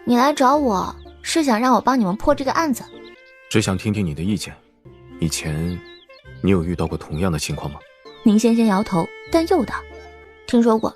你来找我是想让我帮你们破这个案子？只想听听你的意见。以前你有遇到过同样的情况吗？宁仙仙摇头，但又道：听说过。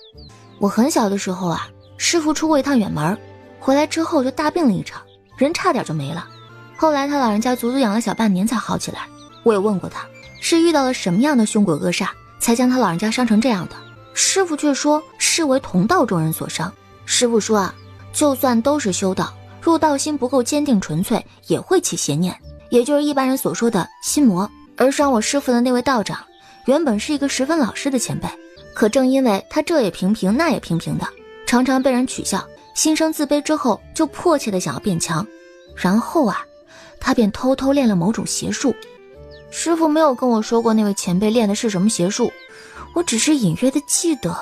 我很小的时候啊，师父出过一趟远门，回来之后就大病了一场，人差点就没了。后来他老人家足足养了小半年才好起来。我也问过他，是遇到了什么样的凶鬼恶煞，才将他老人家伤成这样的。师父却说是为同道中人所伤。师父说啊，就算都是修道，若道心不够坚定纯粹，也会起邪念，也就是一般人所说的心魔。而伤我师父的那位道长，原本是一个十分老实的前辈，可正因为他这也平平那也平平的，常常被人取笑，心生自卑之后，就迫切的想要变强。然后啊，他便偷偷练了某种邪术。师父没有跟我说过那位前辈练的是什么邪术，我只是隐约的记得，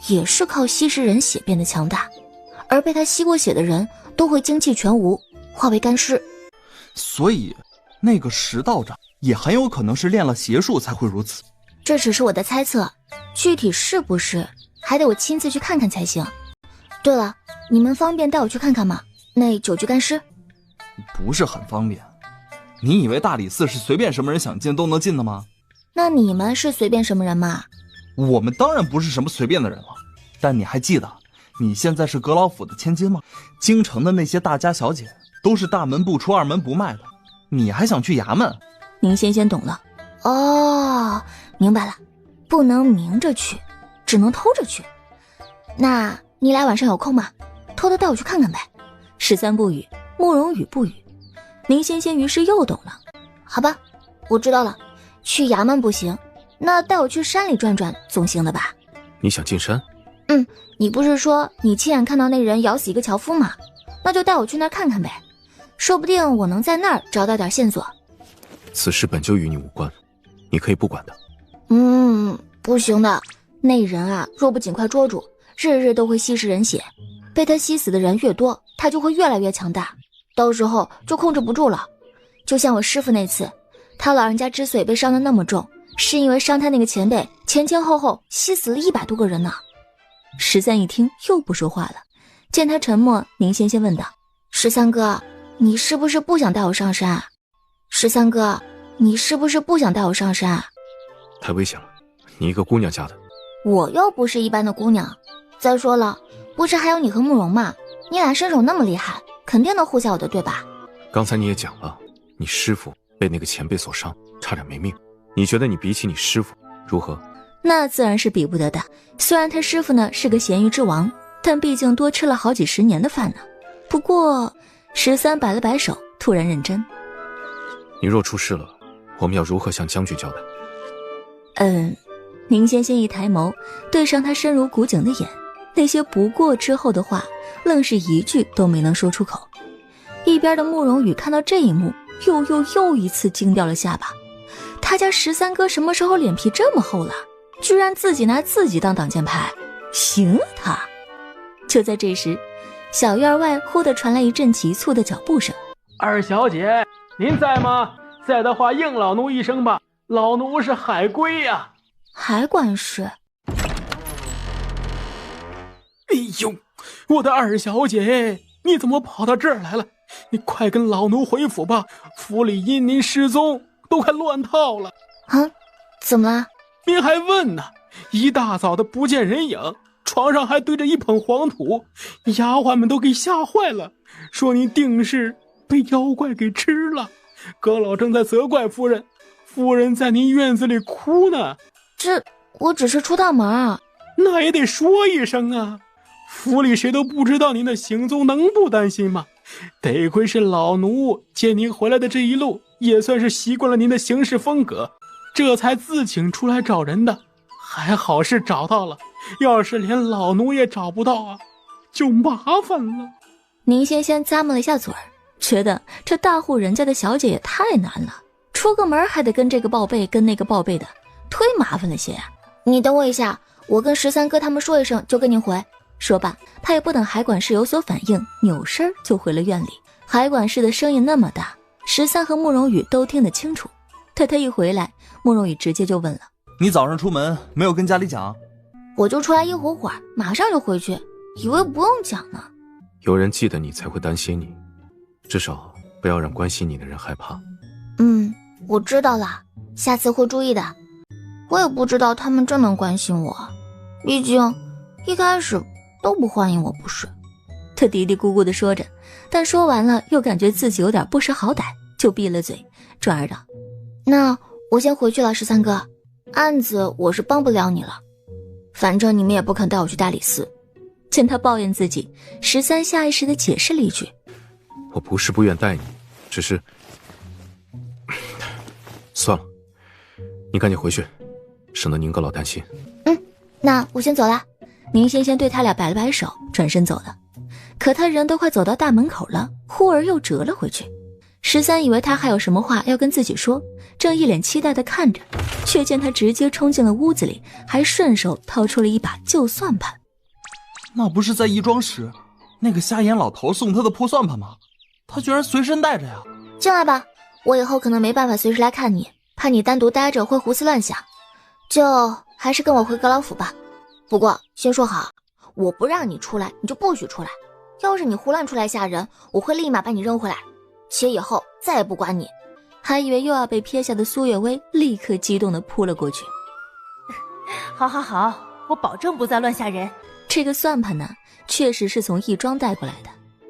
也是靠吸食人血变得强大，而被他吸过血的人都会精气全无，化为干尸。所以那个石道长也很有可能是练了邪术才会如此。这只是我的猜测，具体是不是还得我亲自去看看才行。对了，你们方便带我去看看吗？那9具干尸？不是很方便。你以为大理寺是随便什么人想进都能进的吗？那你们是随便什么人吗？我们当然不是什么随便的人了。但你还记得你现在是阁老府的千金吗？京城的那些大家小姐都是大门不出二门不迈的，你还想去衙门？您先懂了。哦，明白了，不能明着去，只能偷着去。那你俩晚上有空吗？偷偷带我去看看呗。13不语，慕容羽不语。宁仙仙于是又懂了。好吧，我知道了，去衙门不行，那带我去山里转转总行的吧？你想进山？你不是说你亲眼看到那人咬死一个樵夫吗？那就带我去那儿看看呗，说不定我能在那儿找到点线索。此事本就与你无关，你可以不管的。不行的，那人啊，若不尽快捉住，日日都会吸食人血，被他吸死的人越多，他就会越来越强大，到时候就控制不住了。就像我师父那次，他老人家之所以被伤得那么重，是因为伤他那个前辈前前后后吸死了100多个人呢。13一听又不说话了，见他沉默，宁仙仙问道：13哥，你是不是不想带我上山？13哥，你是不是不想带我上山？太危险了，你一个姑娘家的。我又不是一般的姑娘，再说了，不是还有你和慕容吗？你俩身手那么厉害，肯定能护下我的，对吧？刚才你也讲了，你师父被那个前辈所伤，差点没命。你觉得你比起你师父如何？那自然是比不得的。虽然他师父呢是个咸鱼之王，但毕竟多吃了好几十年的饭呢。不过13摆了摆手，突然认真。你若出事了，我们要如何向将军交代？宁仙仙一抬眸，对上他深如古井的眼，那些不过之后的话，愣是一句都没能说出口。一边的慕容羽看到这一幕，又一次惊掉了下巴。他家13哥什么时候脸皮这么厚了？居然自己拿自己当挡箭牌，行啊他！就在这时，小院外忽地传来一阵急促的脚步声。二小姐，您在吗？在的话应老奴一声吧，老奴是海归呀。海管事。哎呦，我的二小姐，你怎么跑到这儿来了？你快跟老奴回府吧，府里因您失踪都快乱套了。怎么了？您还问呢？一大早的不见人影，床上还堆着一捧黄土，丫鬟们都给吓坏了，说您定是被妖怪给吃了。阁老正在责怪夫人，夫人在您院子里哭呢。我只是出趟门啊。那也得说一声啊，府里谁都不知道您的行踪，能不担心吗？得亏是老奴接您回来的这一路，也算是习惯了您的行事风格，这才自请出来找人的。还好是找到了，要是连老奴也找不到啊，就麻烦了。宁仙仙咂摸了一下嘴儿，觉得这大户人家的小姐也太难了，出个门还得跟这个报备跟那个报备的，忒麻烦了些啊。你等我一下，我跟13哥他们说一声就跟您回。说罢，他也不等海管事有所反应，扭身就回了院里。海管事的声音那么大，13和慕容羽都听得清楚。他一回来，慕容羽直接就问了：你早上出门没有跟家里讲？我就出来一会儿，马上就回去，以为不用讲呢。有人记得你才会担心你，至少不要让关心你的人害怕。我知道了，下次会注意的。我也不知道他们真能关心我，毕竟一开始都不欢迎我不是。他嘀嘀咕咕地说着，但说完了又感觉自己有点不识好歹，就闭了嘴，转而道：那我先回去了，13哥，案子我是帮不了你了，反正你们也不肯带我去大理寺。见他抱怨自己，13下意识地解释了一句：我不是不愿带你，只是算了，你赶紧回去，省得宁哥老担心。那我先走了。宁仙仙对他俩摆了摆手，转身走了。可他人都快走到大门口了，忽而又折了回去。13以为他还有什么话要跟自己说，正一脸期待地看着，却见他直接冲进了屋子里，还顺手掏出了一把旧算盘。那不是在义庄时那个瞎眼老头送他的破算盘吗？他居然随身带着呀！进来吧，我以后可能没办法随时来看你，怕你单独待着会胡思乱想，就还是跟我回阁老府吧。不过先说好，我不让你出来，你就不许出来。要是你胡乱出来吓人，我会立马把你扔回来，且以后再也不管你。还以为又要被撇下的苏月薇立刻激动地扑了过去。好好好，我保证不再乱吓人。这个算盘呢，确实是从义庄带过来的，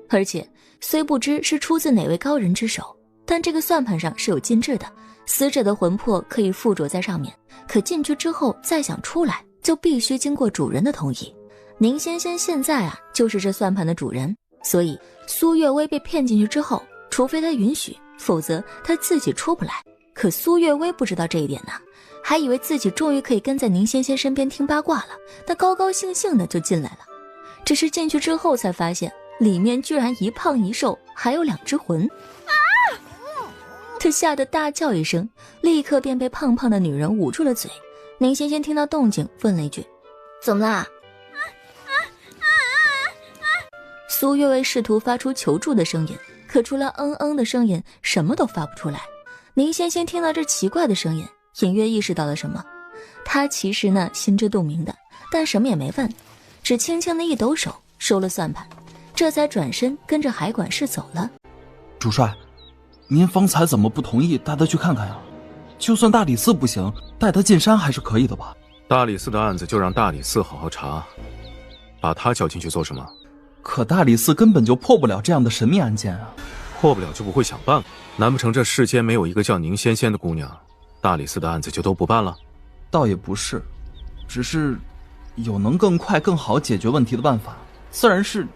而且虽不知是出自哪位高人之手，但这个算盘上是有禁制的，死者的魂魄可以附着在上面，可进去之后再想出来，就必须经过主人的同意。宁仙仙现在啊，就是这算盘的主人，所以苏月薇被骗进去之后，除非她允许，否则她自己出不来。可苏月薇不知道这一点呢，还以为自己终于可以跟在宁仙仙身边听八卦了，她高高兴兴的就进来了。只是进去之后才发现，里面居然一胖一瘦，还有2只魂。她吓得大叫一声，立刻便被胖胖的女人捂住了嘴。宁仙仙听到动静，问了一句：怎么啦？苏月薇试图发出求助的声音，可除了的声音，什么都发不出来。宁仙仙听到这奇怪的声音，隐约意识到了什么。她其实呢心知肚明的，但什么也没问，只轻轻的一抖手收了算盘，这才转身跟着海管事走了。主帅，您方才怎么不同意带他去看看呀？就算大理寺不行，带他进山还是可以的吧？大理寺的案子就让大理寺好好查，把他叫进去做什么？可大理寺根本就破不了这样的神秘案件啊！破不了就不会想办法，难不成这世间没有一个叫宁仙仙的姑娘，大理寺的案子就都不办了？倒也不是，只是有能更快更好解决问题的办法，自然是……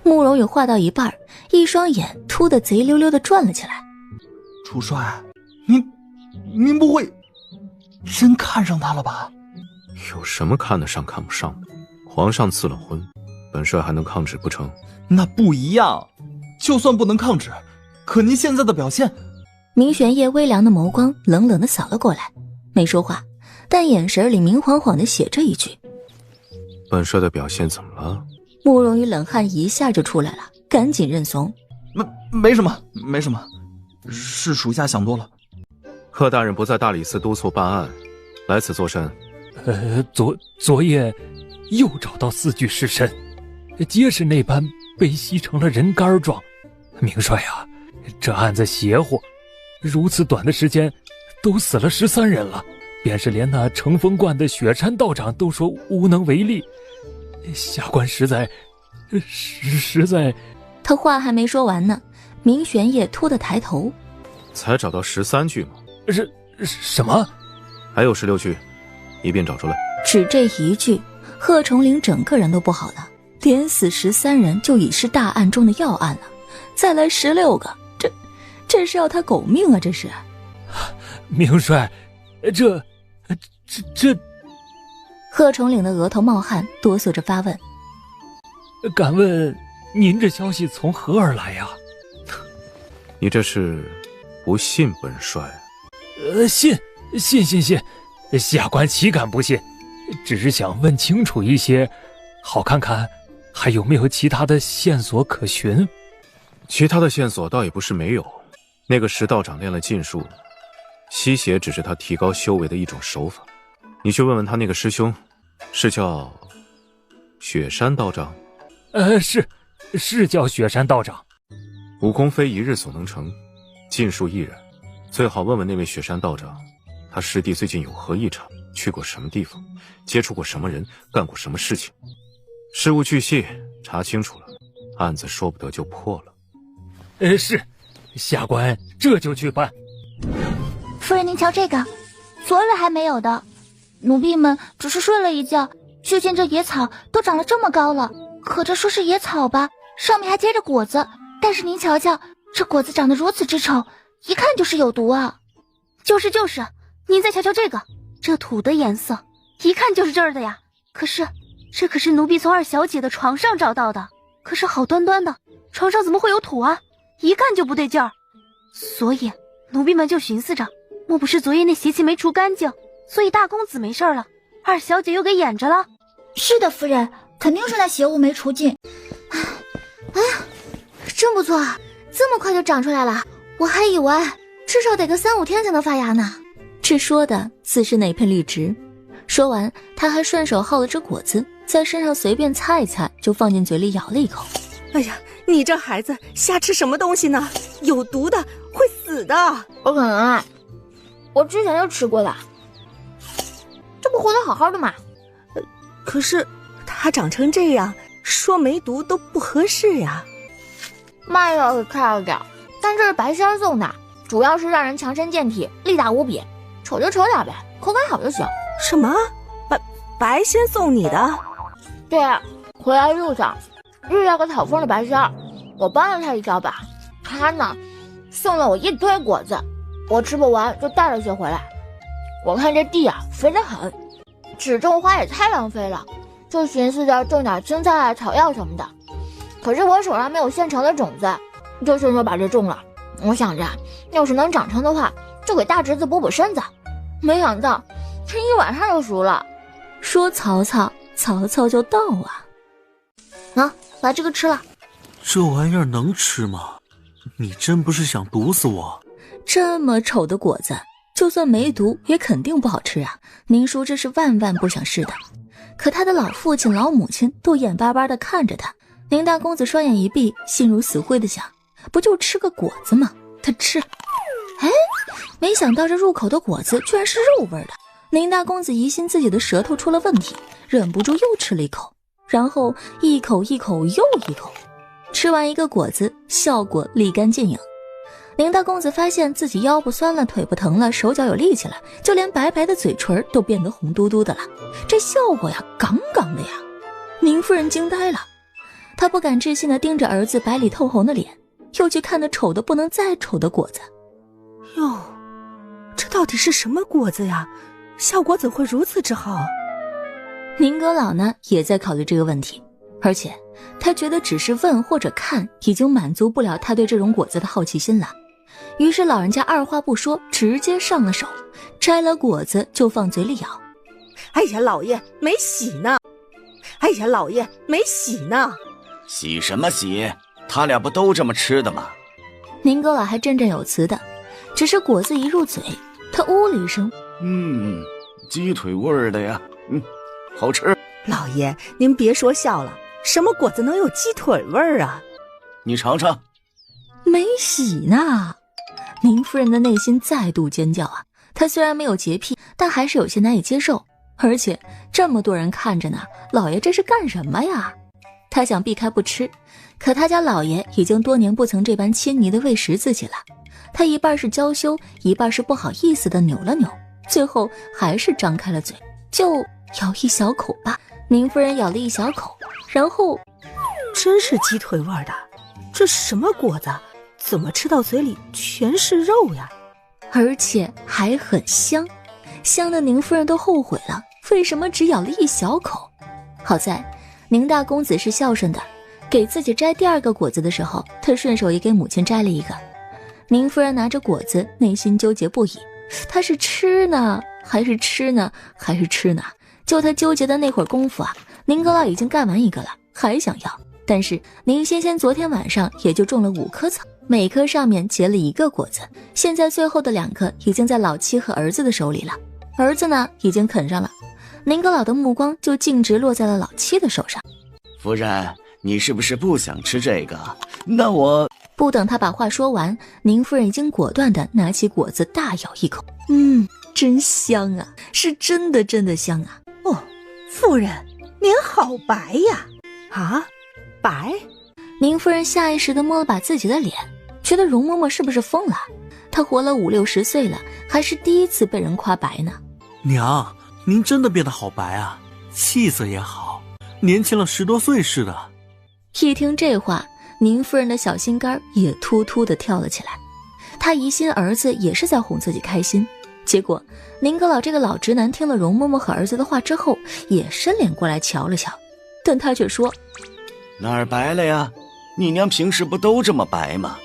慕容羽话到一半，一双眼突的贼溜溜的转了起来。主帅，您不会真看上他了吧？有什么看得上看不上的？皇上赐了婚，本帅还能抗旨不成？那不一样，就算不能抗旨，可您现在的表现……明玄烨微凉的眸光冷冷地扫了过来，没说话，但眼神里明晃晃地写着一句：本帅的表现怎么了？慕容羽冷汗一下就出来了，赶紧认怂：没什么，是属下想多了。贺大人不在大理寺督促办案，来此作甚？昨夜又找到4具尸身，皆是那般被吸成了人干状。明帅啊，这案子邪乎，如此短的时间都死了13人了，便是连那乘风观的雪山道长都说无能为力。下官实在……他话还没说完呢，明玄烨突地抬头：才找到13具吗？什么？还有16具，一并找出来。只这一句，贺重林整个人都不好了，连死13人就已是大案中的要案了，再来16个，这是要他狗命啊！这是。明帅，这……贺重岭的额头冒汗，哆嗦着发问：敢问您这消息从何而来呀？你这是不信本帅？信，下官岂敢不信，只是想问清楚一些，好看看还有没有其他的线索可循。其他的线索倒也不是没有，那个石道长练了禁术，吸血只是他提高修为的一种手法。你去问问他那个师兄，是叫雪山道长？是，是叫雪山道长。武功非一日所能成，尽数一人，最好问问那位雪山道长，他师弟最近有何异常，去过什么地方，接触过什么人，干过什么事情。事无巨细，查清楚了，案子说不得就破了。是，下官这就去办。夫人，您瞧这个，昨日还没有的，奴婢们只是睡了一觉，就见这野草都长得这么高了。可这说是野草吧，上面还结着果子，但是您瞧瞧，这果子长得如此之丑，一看就是有毒啊。就是，您再瞧瞧这个，这土的颜色，一看就是这儿的呀。可是，这可是奴婢从二小姐的床上找到的，可是好端端的，床上怎么会有土啊？一看就不对劲儿。所以，奴婢们就寻思着，莫不是昨夜那邪气没除干净，所以大公子没事了，二小姐又给掩着了。是的，夫人，肯定是那邪物没除尽。哎呀，真不错啊，这么快就长出来了，我还以为至少得个3-5天才能发芽呢。这说的自是那片绿植。说完，他还顺手薅了只果子，在身上随便擦一擦，就放进嘴里咬了一口。哎呀，你这孩子瞎吃什么东西呢？有毒的，会死的。不可能啊，我之前就吃过了，这不活得好好的吗？可是它长成这样，说没毒都不合适呀。卖要是差了点，但这是白仙儿送的，主要是让人强身健体，力大无比。丑就丑点呗，口感好就行。什么？白仙送你的？对啊，回来路上遇到个讨风的白仙儿，我帮了他一招吧，他呢送了我一堆果子，我吃不完就带了些回来。我看这地啊肥得很，只种花也太浪费了，就寻思着种点青菜啊、草药什么的。可是我手上没有现成的种子，就顺手把这种了。我想着，要是能长成的话，就给大侄子补补身子。没想到这一晚上就熟了。说曹操，曹操就到啊！把这个吃了。这玩意儿能吃吗？你真不是想毒死我？这么丑的果子，就算没毒也肯定不好吃啊！宁叔这是万万不想试的。可他的老父亲老母亲都眼巴巴地看着他。宁大公子双眼一闭，心如死灰地想，不就吃个果子吗？他吃了。哎，没想到这入口的果子居然是肉味的。宁大公子疑心自己的舌头出了问题，忍不住又吃了一口，然后一口一口又一口。吃完一个果子，效果立竿见影。宁大公子发现自己腰不酸了，腿不疼了，手脚有力气了，就连白白的嘴唇都变得红嘟嘟的了。这效果呀，杠杠的呀！宁夫人惊呆了，她不敢置信地盯着儿子白里透红的脸，又去看那丑的不能再丑的果子。哟，这到底是什么果子呀？效果怎会如此之好？宁阁老呢，也在考虑这个问题，而且他觉得只是问或者看已经满足不了他对这种果子的好奇心了。于是老人家二话不说，直接上了手，摘了果子就放嘴里咬。哎呀，老爷没洗呢！哎呀，老爷没洗呢！洗什么洗？他俩不都这么吃的吗？宁阁老还振振有词的，只是果子一入嘴，他呜了一声，鸡腿味儿的呀，好吃。老爷您别说笑了，什么果子能有鸡腿味儿啊？你尝尝。没洗呢！宁夫人的内心再度尖叫啊！她虽然没有洁癖，但还是有些难以接受。而且这么多人看着呢，老爷这是干什么呀？她想避开不吃，可他家老爷已经多年不曾这般亲昵地喂食自己了。他一半是娇羞，一半是不好意思地扭了扭，最后还是张开了嘴，就咬一小口吧。宁夫人咬了一小口，然后真是鸡腿味的，这是什么果子？怎么吃到嘴里全是肉呀？而且还很香，香的宁夫人都后悔了，为什么只咬了一小口？好在宁大公子是孝顺的，给自己摘第二个果子的时候，他顺手也给母亲摘了一个。宁夫人拿着果子，内心纠结不已，她是吃呢还是吃呢还是吃呢？就她纠结的那会儿功夫啊，宁阁老已经干完一个了，还想要。但是宁仙仙昨天晚上也就种了5棵草，每棵上面结了1个果子，现在最后的2颗已经在老七和儿子的手里了，儿子呢已经啃上了，宁阁老的目光就径直落在了老七的手上。夫人，你是不是不想吃这个？那我……不等他把话说完，宁夫人已经果断地拿起果子大咬一口。真香啊，是真的香啊！哦，夫人，您好白呀！啊，白？宁夫人下意识地摸了把自己的脸，觉得容嬷嬷是不是疯了？她活了5、60岁了，还是第一次被人夸白呢。娘，您真的变得好白啊，气色也好，年轻了10多岁似的。一听这话，宁夫人的小心肝也突突地跳了起来。她疑心儿子也是在哄自己开心，结果宁阁老这个老直男听了容嬷嬷和儿子的话之后，也伸脸过来瞧了瞧，但他却说：哪儿白了呀？你娘平时不都这么白吗？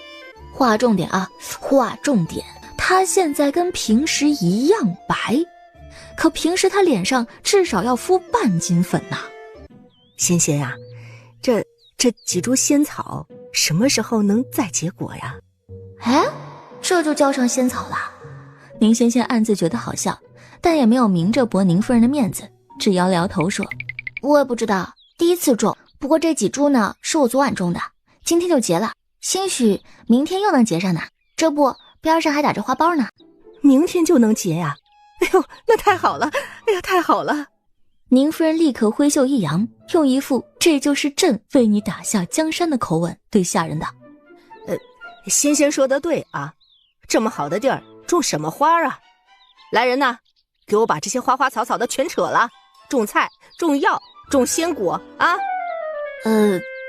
划重点啊，划重点，他现在跟平时一样白，可平时他脸上至少要敷半斤粉呐。仙仙呀，这几株仙草什么时候能再结果呀？哎，这就叫上仙草了。宁仙仙暗自觉得好笑，但也没有明着驳宁夫人的面子，只摇了摇头说：我也不知道，第一次种，不过这几株呢是我昨晚种的，今天就结了，兴许明天又能结上呢。这不，边上还打着花苞呢。明天就能结呀？哎呦，那太好了！哎呀，太好了！宁夫人立刻挥袖一扬，用一副这就是朕为你打下江山的口吻对下人道：仙仙说得对啊，这么好的地儿种什么花啊？来人呐，给我把这些花花草草的全扯了，种菜种药种鲜果啊。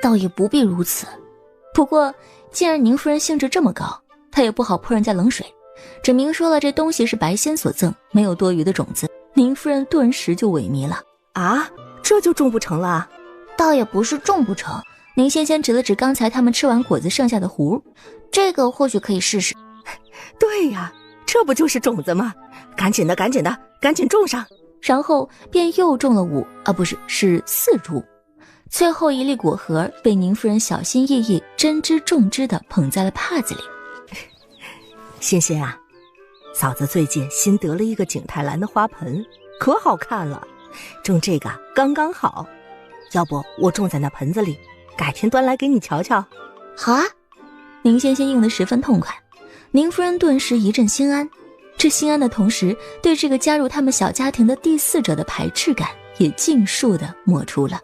倒也不必如此，不过既然宁夫人兴致这么高，她也不好泼人家冷水，只明说了这东西是白仙所赠，没有多余的种子。宁夫人顿时就萎靡了。啊，这就种不成了？倒也不是种不成，宁仙仙指了指刚才他们吃完果子剩下的核，这个或许可以试试。对呀，这不就是种子吗？赶紧的赶紧种上。然后便又种了4株。最后一粒果核被宁夫人小心翼翼珍之重之地捧在了帕子里。仙仙啊，嫂子最近新得了一个景泰蓝的花盆，可好看了，种这个刚刚好，要不我种在那盆子里，改天端来给你瞧瞧。好啊，宁仙仙应得十分痛快。宁夫人顿时一阵心安，这心安的同时，对这个加入他们小家庭的第4者的排斥感也尽数地抹除了。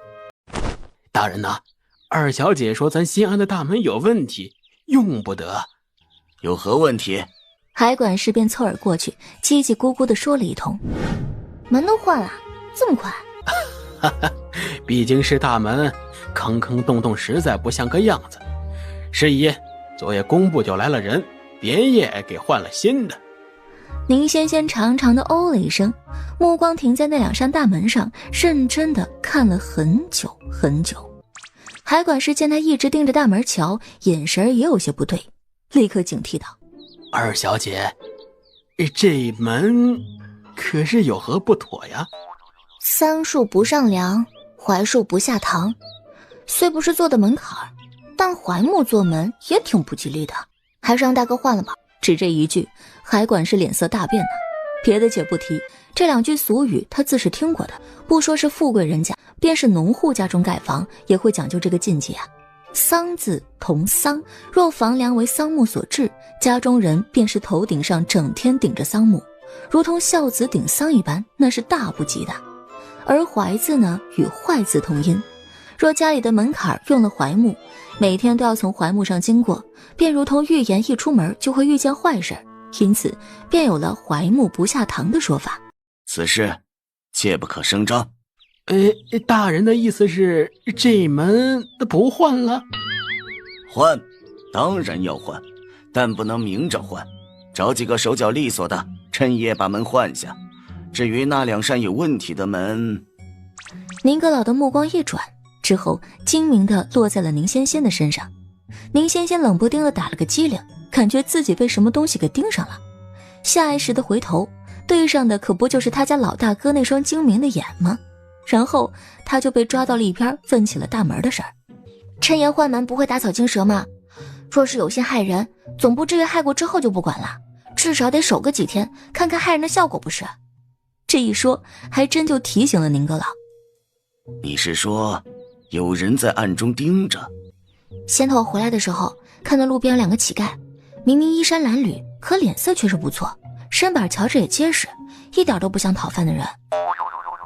大人呐，二小姐说咱新安的大门有问题，用不得。有何问题？海管事便凑耳过去，叽叽咕咕地说了一通。门都换了，这么快？毕竟是大门，坑坑洞洞实在不像个样子。是以昨夜工部就来了人，连夜给换了新的。宁仙仙长长的哦了一声，目光停在那2扇大门上，认真地看了很久很久。海管事见他一直盯着大门瞧，眼神也有些不对，立刻警惕道：二小姐，这门可是有何不妥呀？桑树不上梁，槐树不下堂，虽不是做的门槛，但槐木做门也挺不吉利的，还是让大哥换了吧。只这一句，海管事脸色大变呢。别的且不提，这2句俗语他自是听过的，不说是富贵人家，便是农户家中盖房也会讲究这个禁忌啊。桑字同桑，若房梁为桑木所制，家中人便是头顶上整天顶着桑木，如同孝子顶桑一般，那是大不吉的。而槐字呢，与坏字同音，若家里的门槛用了槐木，每天都要从槐木上经过，便如同预言一出门就会遇见坏事，因此便有了槐木不下堂的说法。此事切不可声张。大人的意思是这门不换了？换，当然要换，但不能明着换，找几个手脚利索的，趁夜把门换下。至于那2扇有问题的门……宁阁老的目光一转，之后精明地落在了宁仙仙的身上。宁仙仙冷不丁地打了个激灵，感觉自己被什么东西给盯上了，下意识地回头，对上的可不就是他家老大哥那双精明的眼吗？然后他就被抓到了一边，问起了大门的事儿。趁夜换门不会打草惊蛇吗？若是有心害人，总不至于害过之后就不管了，至少得守个几天，看看害人的效果不是？这一说还真就提醒了宁阁老。你是说有人在暗中盯着。仙头回来的时候，看到路边两个乞丐，明明衣衫褴褛，可脸色却是不错，身板瞧着也结实，一点都不像讨饭的人。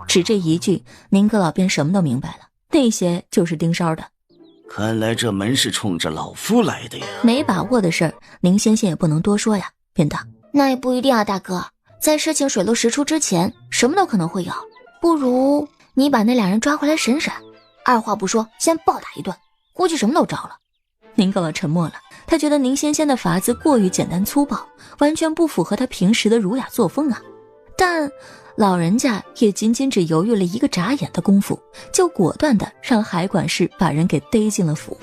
只这一句，宁阁老便什么都明白了，那些就是盯梢的。看来这门是冲着老夫来的呀。没把握的事儿，宁仙仙也不能多说呀，便道：那也不一定啊，大哥，在事情水落石出之前，什么都可能会有。不如你把那俩人抓回来审审，二话不说先暴打一顿，估计什么都着了。宁阁老沉默了，他觉得宁仙仙的法子过于简单粗暴，完全不符合他平时的儒雅作风啊。但老人家也仅仅只犹豫了一个眨眼的功夫，就果断地让海管事把人给逮进了府，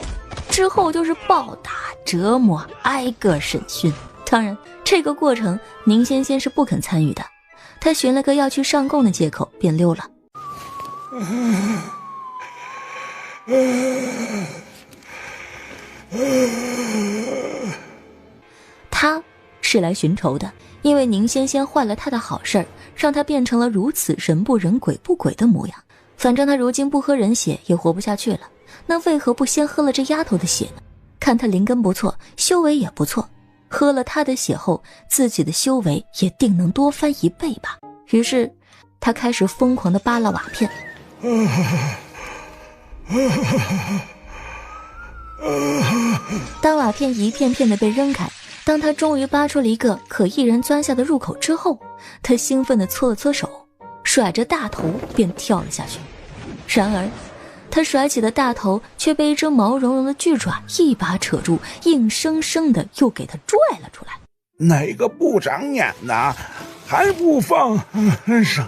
之后就是暴打折磨，挨个审讯。当然这个过程宁仙仙是不肯参与的，他寻了个要去上供的借口便溜了。他是来寻仇的，因为宁仙仙坏了他的好事儿，让他变成了如此人不人鬼不鬼的模样。反正他如今不喝人血也活不下去了，那为何不先喝了这丫头的血呢？看他灵根不错，修为也不错，喝了他的血后，自己的修为也定能多翻1倍吧。于是他开始疯狂地扒拉瓦片。当瓦片一片片地被扔开，当他终于扒出了一个可一人钻下的入口之后，他兴奋地搓了搓手，甩着大头便跳了下去。然而他甩起的大头却被一只毛茸茸的巨爪一把扯住，硬生生地又给他拽了出来。哪个不长眼呐，还不放手？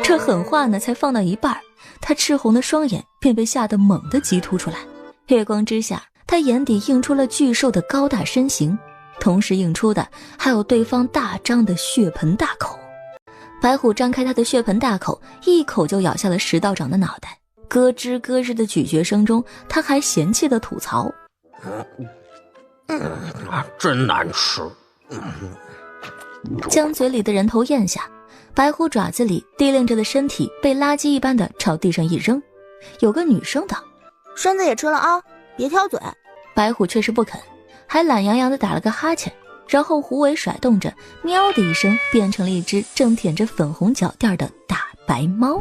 这狠话呢才放到一半，他赤红的双眼便被吓得猛地激突出来。月光之下，他眼底映出了巨兽的高大身形，同时映出的还有对方大张的血盆大口。白虎张开他的血盆大口，一口就咬下了石道长的脑袋，咯吱咯吱的咀嚼声中，他还嫌弃的吐槽：真难吃。将嘴里的人头咽下，白虎爪子里低令着的身体被垃圾一般的朝地上一扔。有个女生道：身子也吃了啊，别挑嘴。白虎却是不肯，还懒洋洋地打了个哈欠，然后虎尾甩动着，喵的一声变成了一只正舔着粉红脚垫的大白猫。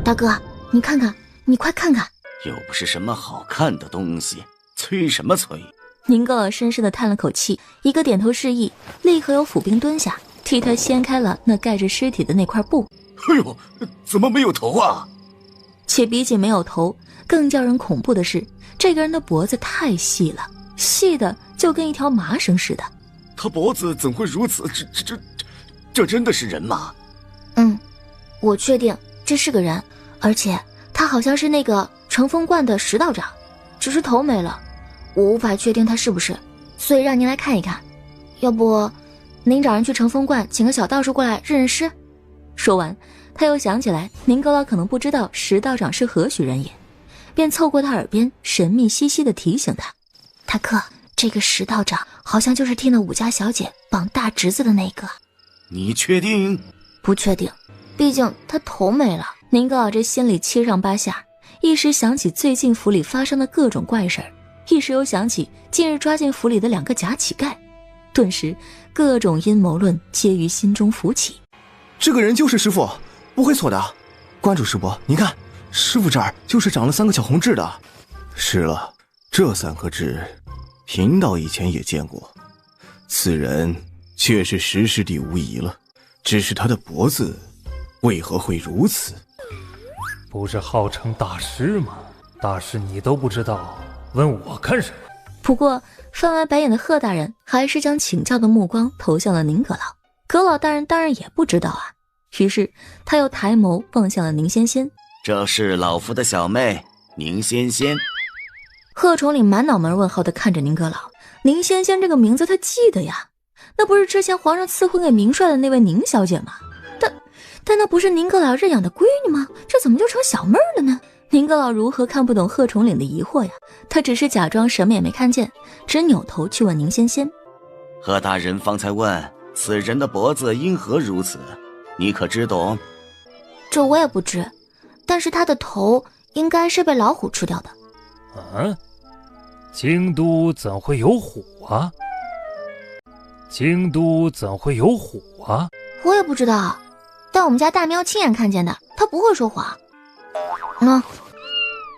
大哥，你看看，你快看看，又不是什么好看的东西，催什么催？宁阁老深深地叹了口气，一个点头示意，立刻有府兵蹲下，替他掀开了那盖着尸体的那块布。哎呦，怎么没有头啊？且比起没有头，更叫人恐怖的是，这个人的脖子太细了，细的就跟一条麻绳似的。他脖子怎会如此？这真的是人吗？我确定这是个人，而且他好像是那个乘风观的石道长，只是头没了，我无法确定他是不是，所以让您来看一看。要不您找人去乘风观请个小道士过来认认尸。说完，他又想起来宁阁老可能不知道石道长是何许人也，便凑过他耳边神秘兮兮地提醒他：大哥，这个石道长好像就是替那武家小姐绑大侄子的那个。你确定？不确定，毕竟他头没了。宁阁老这心里七上八下，一时想起最近府里发生的各种怪事儿，一时又想起近日抓进府里的2个假乞丐，顿时各种阴谋论皆于心中浮起。这个人就是师傅，不会错的。关主师伯，你看，师傅这儿就是长了3个小红痣的。是了，这3颗痣，贫道以前也见过。此人确是石师弟无疑了，只是他的脖子为何会如此？不是号称大师吗？大师你都不知道，问我干什么？不过翻完白眼的贺大人还是将请教的目光投向了宁阁老。阁老大人当然也不知道啊，于是他又抬眸望向了宁仙仙。这是老夫的小妹宁仙仙。贺崇礼满脑门问号地看着宁阁老。宁仙仙这个名字他记得呀，那不是之前皇上赐婚给明帅的那位宁小姐吗？但那不是宁阁老认养的闺女吗？这怎么就成小妹了呢？宁阁老如何看不懂贺崇礼的疑惑呀？他只是假装什么也没看见，只扭头去问宁仙仙：贺大人方才问此人的脖子因何如此，你可知懂？这我也不知，但是它的头应该是被老虎吃掉的。京都怎会有虎啊？京都怎会有虎啊？我也不知道，但我们家大喵亲眼看见的，他不会说谎。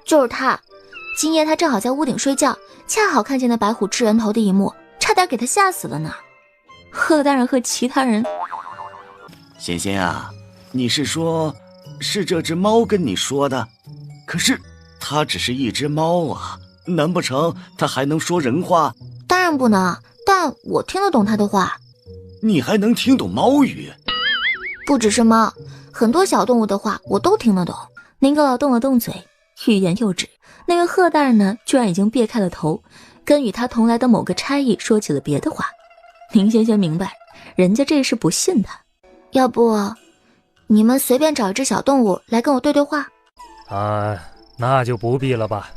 就是他，今夜他正好在屋顶睡觉，恰好看见那白虎吃人头的一幕，差点给他吓死了呢。贺大人和其他人，仙仙啊，你是说，是这只猫跟你说的？可是它只是一只猫啊，难不成它还能说人话？当然不能，但我听得懂他的话。你还能听懂猫语？不只是猫，很多小动物的话我都听得懂。您个老动了动嘴，欲言又止。那个贺大人呢，居然已经别开了头，跟与他同来的某个差役说起了别的话。您先明白，人家这是不信他。要不你们随便找一只小动物来跟我对对话。那就不必了吧。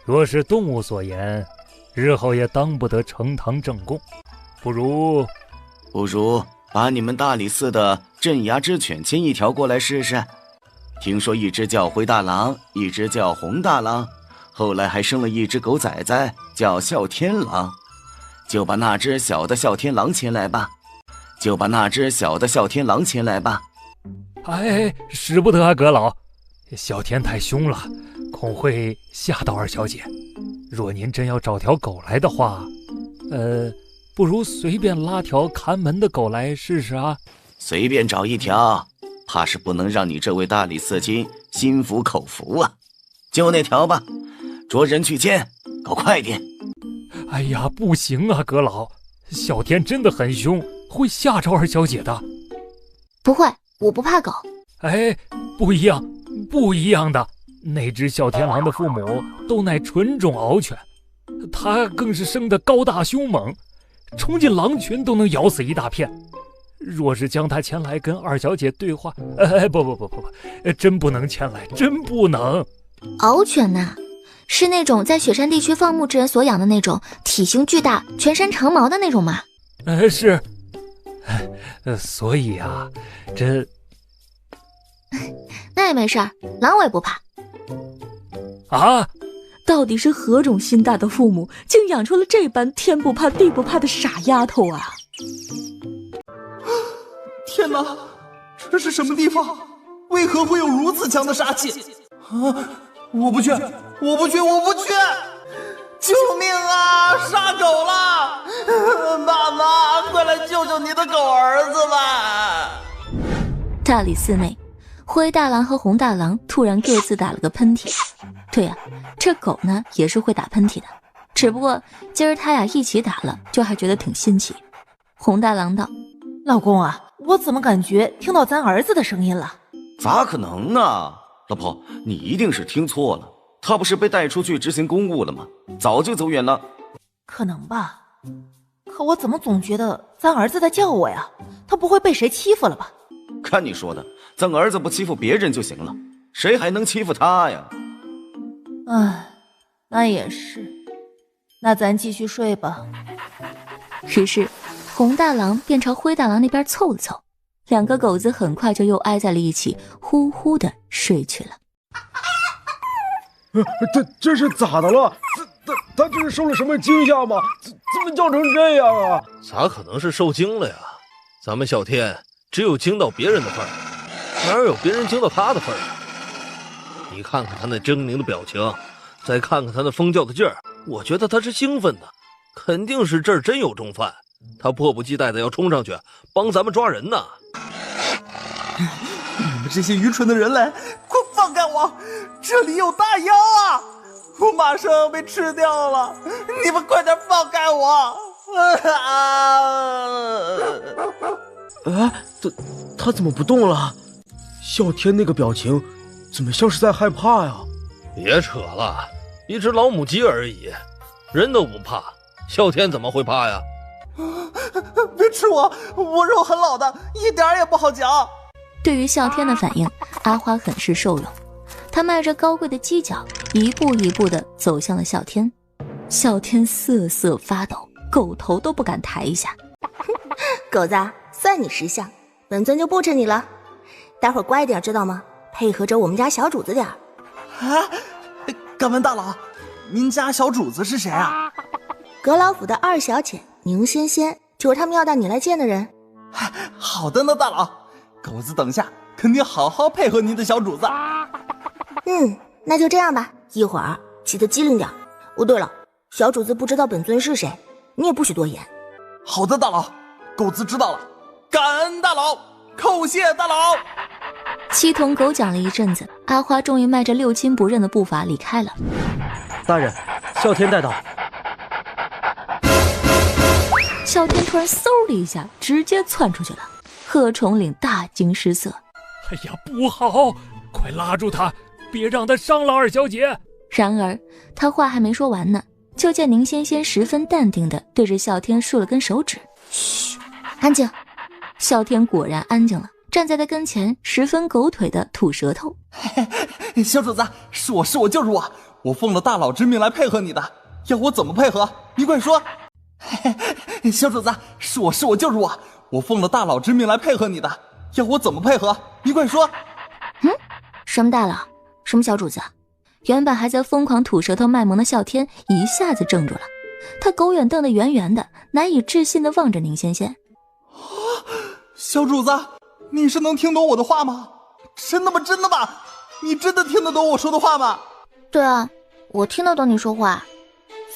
若是动物所言，日后也当不得呈堂证供。不如把你们大理寺的镇衙之犬牵一条过来试试。听说一只叫灰大狼，一只叫红大狼，后来还生了一只狗崽崽，叫哮天狼。就把那只小的哮天狼牵来吧。使不得啊，阁老，哮天太凶了，恐会吓到二小姐。若您真要找条狗来的话，不如随便拉条看门的狗来试试啊。随便找一条，怕是不能让你这位大理寺卿心服口服啊。就那条吧，着人去牵，搞快点。哎呀，不行啊，阁老，哮天真的很凶，会吓着二小姐的。不会，我不怕狗。不一样的。那只哮天狼的父母都乃纯种獒犬，它更是生得高大凶猛，冲进狼群都能咬死一大片。若是将它牵来跟二小姐对话，不，真不能牵来，真不能。獒犬呐，是那种在雪山地区放牧之人所养的那种，体型巨大，全身长毛的那种吗？是。所以啊，这那也没事儿，狼我也不怕。到底是何种心大的父母，竟养出了这般天不怕地不怕的傻丫头啊！天哪，这是什么地方？为何会有如此强的杀气？我不去！救命啊！杀狗了！妈妈，快来救救你的狗儿子吧！大理寺内，灰大狼和红大狼突然各自打了个喷嚏。对啊，这狗呢也是会打喷嚏的，只不过今儿他俩一起打了，就还觉得挺新奇。红大狼道：老公啊，我怎么感觉听到咱儿子的声音了？咋可能呢？老婆，你一定是听错了，他不是被带出去执行公务了吗？早就走远了。可能吧，可我怎么总觉得咱儿子在叫我呀？他不会被谁欺负了吧？看你说的，咱儿子不欺负别人就行了，谁还能欺负他呀？那也是，那咱继续睡吧。于是红大狼便朝灰大狼那边凑了凑，两个狗子很快就又挨在了一起，呼呼的睡去了。这是咋的了？他这是受了什么惊吓吗？怎么叫成这样啊？咋可能是受惊了呀？咱们哮天只有惊到别人的份儿，哪有别人惊到他的份儿？你看看他那狰狞的表情，再看看他那疯叫的劲儿，我觉得他是兴奋的，肯定是这儿真有重犯，他迫不及待的要冲上去帮咱们抓人呢。你们这些愚蠢的人类，快放开我！这里有大妖啊！我马上要被吃掉了，你们快点放开我！他怎么不动了？哮天那个表情怎么像是在害怕呀？别扯了，一只老母鸡而已，人都不怕，哮天怎么会怕呀？别吃我肉很老的，一点也不好嚼。对于哮天的反应，阿花很是受用。他迈着高贵的犄角，一步一步地走向了哮天。哮天瑟瑟发抖，狗头都不敢抬一下。狗子，算你识相，本尊就不吃你了。待会儿乖点，知道吗？配合着我们家小主子点儿。啊，敢问大佬，您家小主子是谁啊？阁老府的二小姐宁仙仙，就是他们要带你来见的人。好的呢，大佬，狗子等下肯定好好配合您的小主子。那就这样吧，一会儿记得机灵点。哦，对了，小主子不知道本尊是谁，你也不许多言。好的，大佬，狗子知道了。感恩大佬，叩谢大佬。鸡同狗讲了一阵子，阿花终于迈着六亲不认的步伐离开了。大人，啸天带到。啸天突然嗖的一下直接窜出去了，贺重岭大惊失色。哎呀，不好，快拉住他，别让他伤了二小姐。然而他话还没说完呢，就见宁仙仙十分淡定地对着啸天竖了根手指。嘘，安静。啸天果然安静了，站在他跟前十分狗腿的吐舌头。小主子，是我就是我，我奉了大佬之命来配合你的，要我怎么配合？你快说。小主子，是我就是我，我奉了大佬之命来配合你的，要我怎么配合？你快说。什么大佬？什么小主子？原本还在疯狂吐舌头卖萌的啸天一下子怔住了，他狗眼瞪得圆圆的，难以置信地望着宁仙仙。小主子，你是能听懂我的话吗？真的吗？真的吗？你真的听得懂我说的话吗？对啊，我听得懂你说话，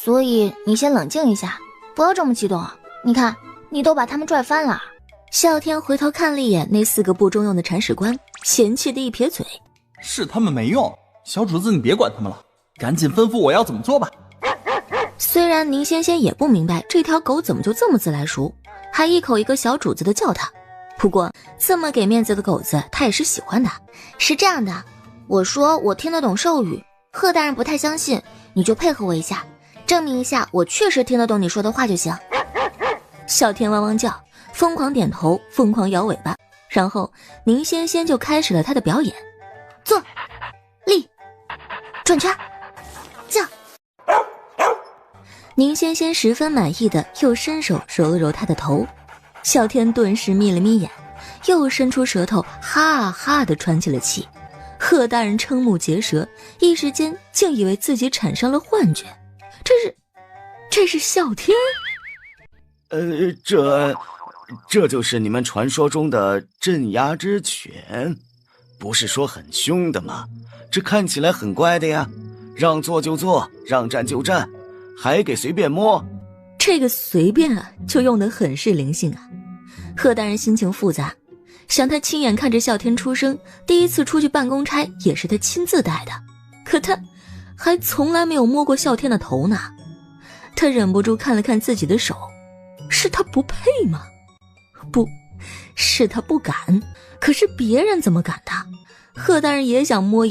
所以你先冷静一下，不要这么激动。你看，你都把他们拽翻了。啸天回头看了一眼那4个不中用的铲屎官，嫌弃的一撇嘴：是他们没用，小主子你别管他们了，赶紧吩咐我要怎么做吧。虽然宁仙仙也不明白这条狗怎么就这么自来熟，还一口一个小主子的叫他，不过这么给面子的狗子他也是喜欢的。是这样的，我说我听得懂兽语，贺大人不太相信，你就配合我一下，证明一下我确实听得懂你说的话就行。啸天汪汪叫，疯狂点头，疯狂摇尾巴，然后宁仙仙就开始了她的表演。坐，立，转圈，叫。宁仙仙十分满意的又伸手揉了揉她的头，啸天顿时眯了眯眼，又伸出舌头哈哈地喘起了气。贺大人瞠目结舌，一时间竟以为自己产生了幻觉。这是啸天？这就是你们传说中的镇压之犬，不是说很凶的吗？这看起来很乖的呀，让坐就坐，让站就站，还给随便摸。这个随便啊，就用得很是灵性啊。贺大人心情复杂，想他亲眼看着啸天出生，第一次出去办公差也是他亲自带的，可他还从来没有摸过啸天的头呢。他忍不住看了看自己的手，是他不配吗？不是他不敢，可是别人怎么敢的？贺大人也想摸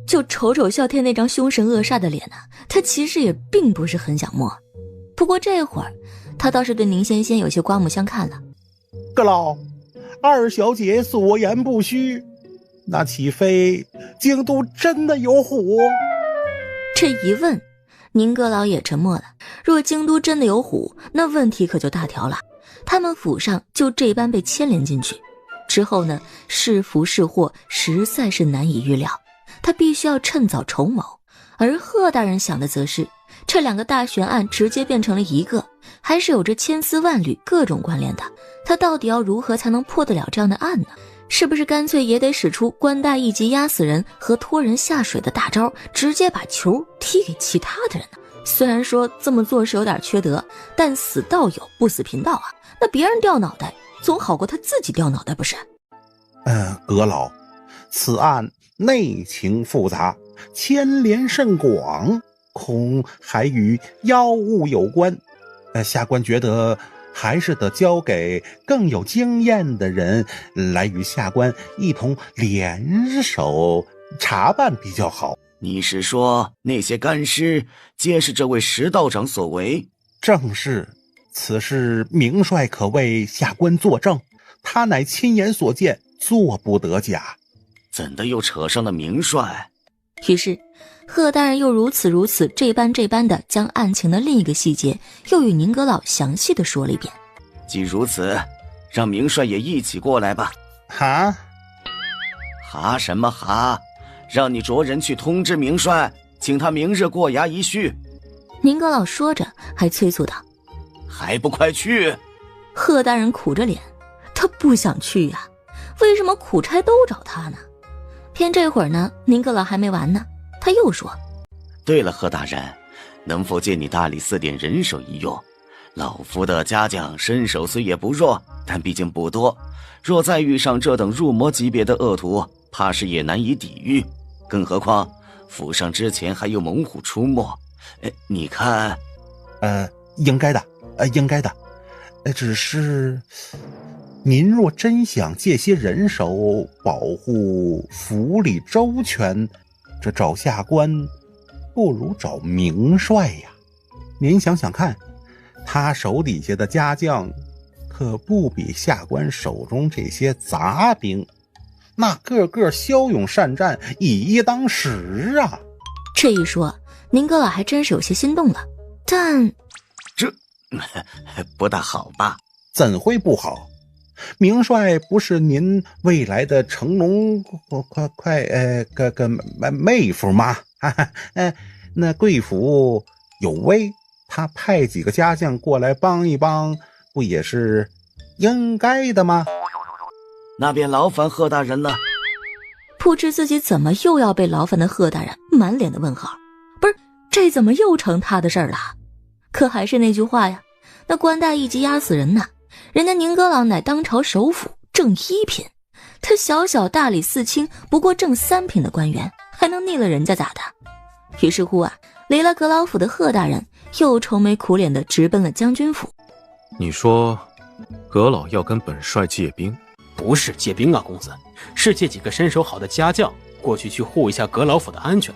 就瞅瞅啸天那张凶神恶煞的脸啊，他其实也并不是很想摸。不过这会儿他倒是对宁仙仙有些刮目相看了。阁老，二小姐所言不虚，那岂非京都真的有虎？这一问，宁阁老也沉默了。若京都真的有虎，那问题可就大条了，他们府上就这般被牵连进去，之后呢，是福是祸实在是难以预料，他必须要趁早筹谋。而贺大人想的则是，这2个大悬案直接变成了一个，还是有着千丝万缕各种关联的，他到底要如何才能破得了这样的案呢？是不是干脆也得使出官大一级压死人和拖人下水的大招，直接把球踢给其他的人呢？虽然说这么做是有点缺德，但死道友不死贫道啊，那别人掉脑袋总好过他自己掉脑袋不是？阁老，此案内情复杂，牵连甚广，恐还与妖物有关。下官觉得还是得交给更有经验的人来与下官一同联手查办比较好。你是说那些干尸皆是这位石道长所为？正是，此事明帅可为下官作证，他乃亲眼所见，做不得假。怎的又扯上了明帅？于是贺大人又如此这般的将案情的另一个细节又与宁阁老详细的说了一遍。既如此，让明帅也一起过来吧。哈，哈什么哈？让你着人去通知明帅，请他明日过衙一叙。宁阁老说着还催促道：还不快去！贺大人苦着脸，他不想去呀，为什么苦差都找他呢？偏这会儿呢，宁阁老还没完呢，他又说：对了，贺大人，能否借你大理寺点人手一用？老夫的家将身手虽也不弱，但毕竟不多，若再遇上这等入魔级别的恶徒，怕是也难以抵御。更何况府上之前还有猛虎出没，你看……应该的，应该的。只是您若真想借些人手保护府里周全，这找下官不如找明帅呀。您想想看，他手底下的家将可不比下官手中这些杂兵，那个个骁勇善战，以一当十啊。这一说，宁阁老还真是有些心动了，但这不大好吧？怎会不好？明帅不是您未来的成龙妹夫吗？那贵府有威，他派几个家将过来帮一帮，不也是应该的吗？那便劳烦贺大人了。不知自己怎么又要被劳烦的贺大人满脸的问号，不是，这怎么又成他的事儿了？可还是那句话呀，那官大一级压死人呐，人家宁阁老乃当朝首辅正一品，他小小大理寺卿不过正3品的官员，还能逆了人家咋的？于是乎啊，离了阁老府的贺大人又愁眉苦脸的直奔了将军府。你说阁老要跟本帅借兵？不是借兵啊，公子，是借几个身手好的家将过去护一下阁老府的安全。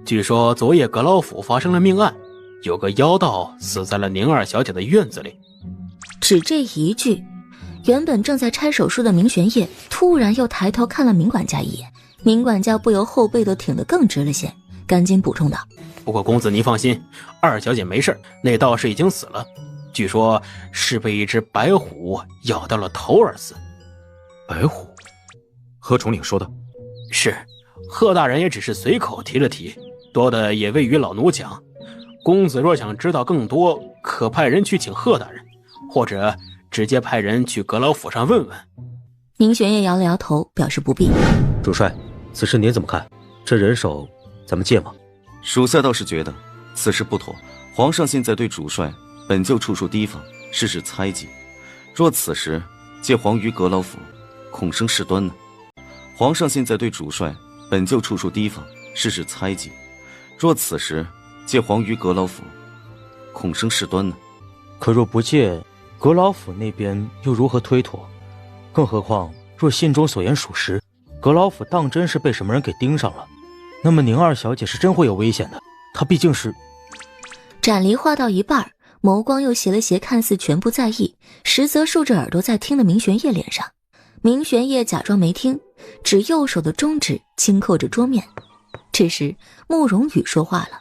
据说昨夜阁老府发生了命案，有个妖道死在了宁二小姐的院子里。只这一句，原本正在拆手术的明玄烨突然又抬头看了明管家一眼，明管家不由后背都挺得更直了些，赶紧补充道：不过公子您放心，二小姐没事，那道士已经死了，据说是被一只白虎咬到了头而死。白虎？贺统领说的？是，贺大人也只是随口提了提，多的也未与老奴讲。公子若想知道更多，可派人去请贺大人，或者直接派人去阁老府上问问。明玄烨摇了摇头，表示不必。主帅，此事您怎么看？这人手咱们借吗？属下倒是觉得此事不妥。皇上现在对主帅本就处处提防，事事猜忌，若此时借皇于阁老府，恐生事端呢。皇上现在对主帅本就处处提防，事事猜忌，若此时借皇于阁老府，恐生事端呢。可若不借，阁老府那边又如何推脱？更何况若信中所言属实，阁老府当真是被什么人给盯上了，那么宁二小姐是真会有危险的。她毕竟是……展离话到一半，眸光又斜了斜看似全不在意，实则竖着耳朵在听的明玄烨脸上。明玄烨假装没听，指右手的中指轻扣着桌面。这时慕容羽说话了：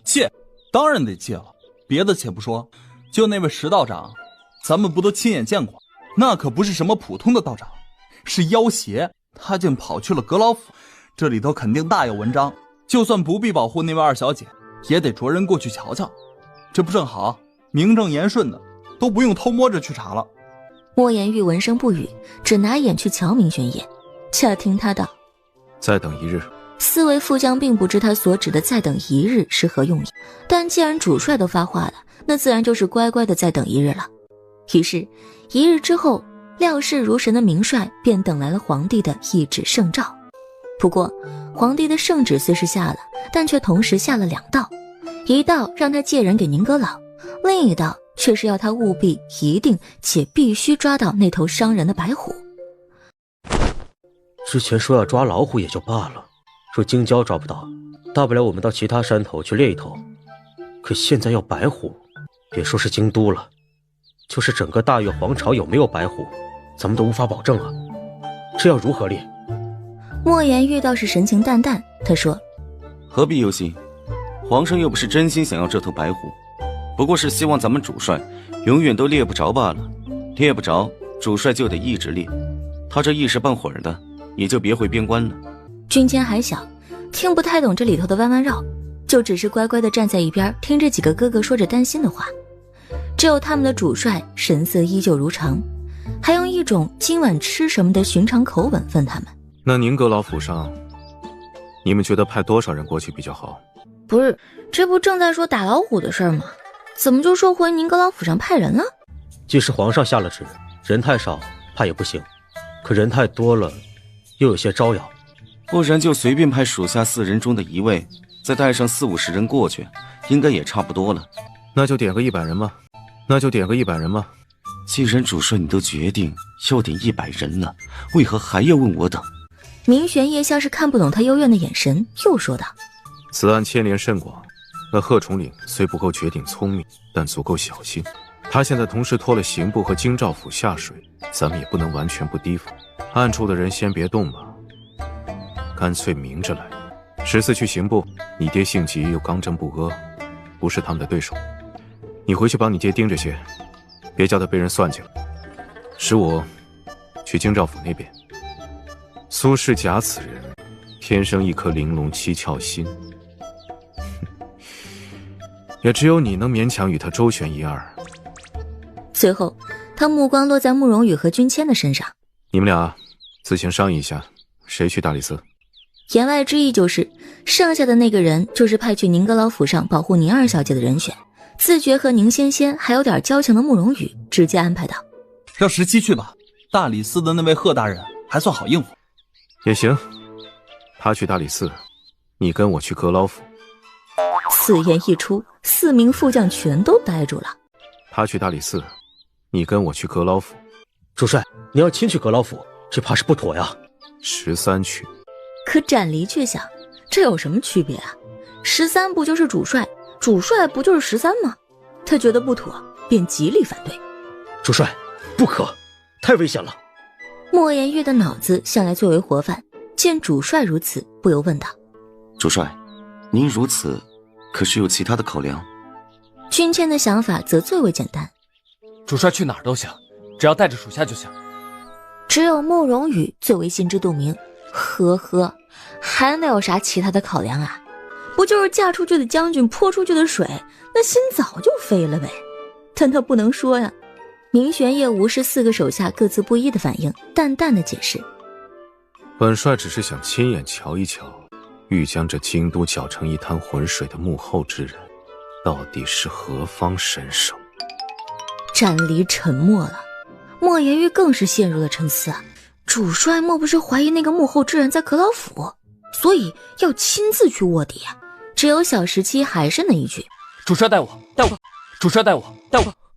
借，当然得借了。别的且不说，就那位石道长，咱们不都亲眼见过，那可不是什么普通的道长，是妖邪，他竟跑去了阁老府，这里头肯定大有文章。就算不必保护那位二小姐，也得着人过去瞧瞧。这不正好，名正言顺的，都不用偷摸着去查了。莫言玉闻声不语，只拿眼去瞧明玄烨。恰听他道：再等一日。四位副将并不知他所指的再等一日是何用意，但既然主帅都发话了，那自然就是乖乖的再等一日了。于是一日之后，料事如神的明帅便等来了皇帝的一纸圣诏。不过皇帝的圣旨虽是下了，但却同时下了2道，一道让他借人给宁阁老，另一道却是要他务必一定且必须抓到那头伤人的白虎。之前说要抓老虎也就罢了，若京郊找不到，大不了我们到其他山头去猎一头，可现在要白虎，别说是京都了，就是整个大越皇朝有没有白虎，咱们都无法保证啊，这要如何猎？莫言玉倒是神情淡淡，他说：何必忧心，皇上又不是真心想要这头白虎，不过是希望咱们主帅永远都猎不着罢了。猎不着，主帅就得一直猎，他这一时半会儿的也就别回边关了。君谦还小，听不太懂这里头的弯弯绕，就只是乖乖地站在一边听这几个哥哥说着担心的话。只有他们的主帅神色依旧如常，还用一种今晚吃什么的寻常口吻问他们：那宁阁老府上，你们觉得派多少人过去比较好？不是，这不正在说打老虎的事儿吗？怎么就说回宁阁老府上派人了？即使皇上下了旨，人太少怕也不行，可人太多了又有些招摇。不然就随便派属下4人中的1位，再带上40-50人过去，应该也差不多了。那就点个100人吧。既然主帅你都决定要点100人了，为何还要问我等？明玄烨像是看不懂他幽怨的眼神，又说道：此案牵连甚广，那贺统领虽不够绝顶聪明，但足够小心。他现在同时拖了刑部和京兆府下水，咱们也不能完全不提防。暗处的人先别动吧，干脆明着来。14去刑部，你爹性急又刚正不阿，不是他们的对手。你回去帮你爹盯着些，别叫他被人算计了。15去京兆府那边。苏世甲此人天生一颗玲珑七窍心，也只有你能勉强与他周旋一二。随后他目光落在慕容羽和君谦的身上。你们俩自行商议一下，谁去大理寺？言外之意就是剩下的那个人就是派去宁阁老府上保护宁二小姐的人选。自觉和宁仙仙还有点交情的慕容羽直接安排道：让17去吧，大理寺的那位贺大人还算好应付。也行，他去大理寺，你跟我去阁老府。此言一出，4名副将全都呆住了。他去大理寺，你跟我去阁老府。主帅，你要亲去阁老府，这怕是不妥呀。13去。可展离却想，这有什么区别啊？13不就是主帅，主帅不就是13吗？他觉得不妥，便极力反对。主帅，不可，太危险了。莫言玉的脑子向来最为活泛，见主帅如此，不由问道：主帅，您如此，可是有其他的考量？君谦的想法则最为简单，主帅去哪儿都行，只要带着属下就行。只有慕容羽最为心知肚明，呵呵，还能有啥其他的考量啊？不就是嫁出去的将军泼出去的水，那心早就飞了呗。但他不能说呀。明玄烨无视4个手下各自不一的反应，淡淡的解释：本帅只是想亲眼瞧一瞧，欲将这京都搅成一滩浑水的幕后之人，到底是何方神圣。展离沉默了，莫言玉更是陷入了沉思啊。主帅莫不是怀疑那个幕后之人在阁老府，所以要亲自去卧底啊？只有小17还是那一句：主帅带我，主帅带我。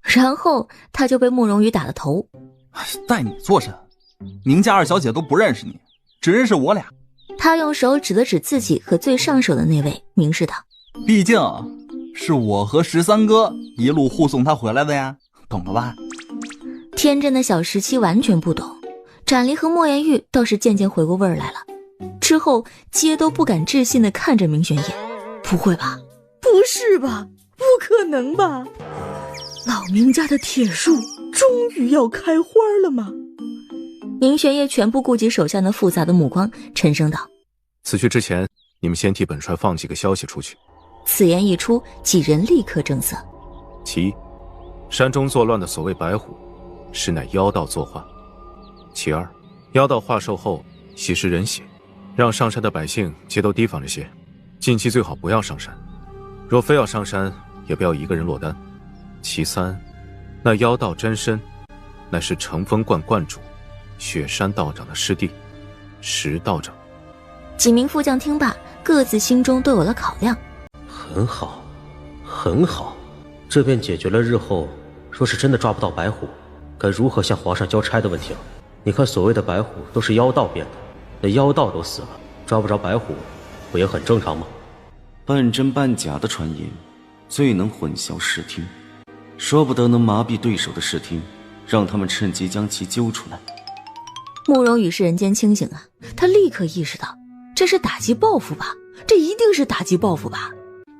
然后他就被慕容羽打了头。带你做甚？宁家2小姐都不认识你，只认识我俩。他用手指了指自己和最上手的那位，明示道：毕竟是我和13哥一路护送他回来的呀，懂了吧？天真的小17完全不懂，展离和莫言玉倒是渐渐回过味儿来了。之后皆都不敢置信地看着明玄烨。不会吧？不是吧？不可能吧？老明家的铁树终于要开花了吗？明玄烨全部顾及手下那复杂的目光，沉声道：此去之前，你们先替本帅放几个消息出去。此言一出，几人立刻正色。其一，山中作乱的所谓白虎，实乃妖道作化。其二，妖道化兽后吸食人血，让上山的百姓皆都提防着些，近期最好不要上山，若非要上山，也不要一个人落单。其三，那妖道真身乃是乘风观观主雪山道长的师弟石道长。几名副将听罢，各自心中都有了考量。很好，很好，这便解决了日后若是真的抓不到白虎，该如何向皇上交差的问题了。你看所谓的白虎都是妖道变的，那妖道都死了，抓不着白虎不也很正常吗？半真半假的传言最能混淆视听，说不得能麻痹对手的视听，让他们趁机将其揪出来。慕容羽是人间清醒啊，他立刻意识到这是打击报复吧，这一定是打击报复吧。